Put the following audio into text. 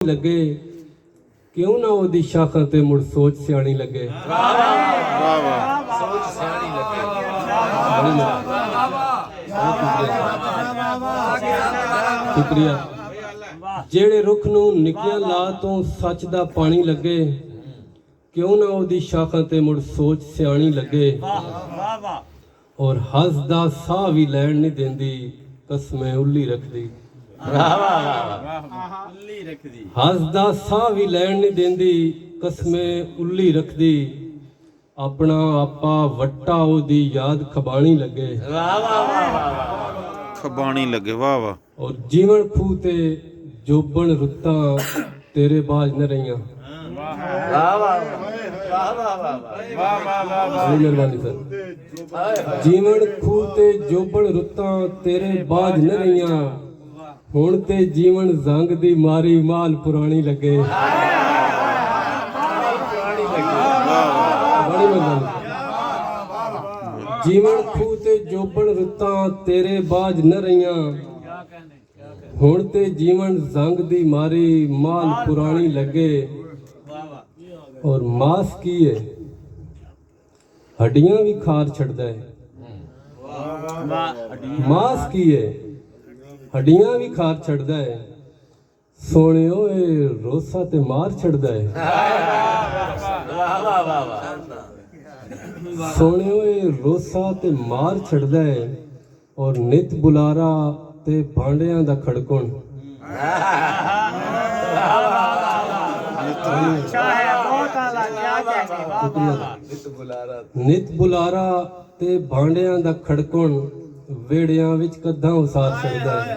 लगे क्यों ना ओदी शाखां ते मुड़ सोच सियाणी लगे। शुक्रिया। जेड़े रुख नूं निक्कियां ला तो सच दा पानी लगे क्यों ना ओदी शाखां ते मुड़ सोच सियाणी लगे। और हसदा साह भी लैण नहीं देंदी कसमें उल्ली रखदी। हसदा साह भी लैण नहीं देंदी कसमें उल्ली रखदी। अपना आपा वट्टा ओदी याद खबाणी लगे। खबाणी लगे। वाह वाह। और जीवन खूह ते जोबन रुत्तां तेरे बाज न रहियां। मेहरबानी सर। जीवन खूह ते जोबन रुत्तां तेरे बाज न रहियां। हुण ते जीवन जंग दी मारी माल पुरानी लगे। जीवन खूह ते जोबन रुत्तां तेरे बाज न रहियां। हुण ते जीवन जंग दी मारी माल पुरानी लगे। और मास की है हड्डियां भी खार छड़दा है। मास की है हड्डियां भी खार छड़दा है। सोने ओए रोसा ते मार छड़दा है। सोने ओए रोसा ते मार छड़दा है। और नित बुलारा ते भांडियां दा खड़कण। नित बुलारा ते भांडियां दा खड़कण वेड़ियां विच कद्दां उसार छड़दा है।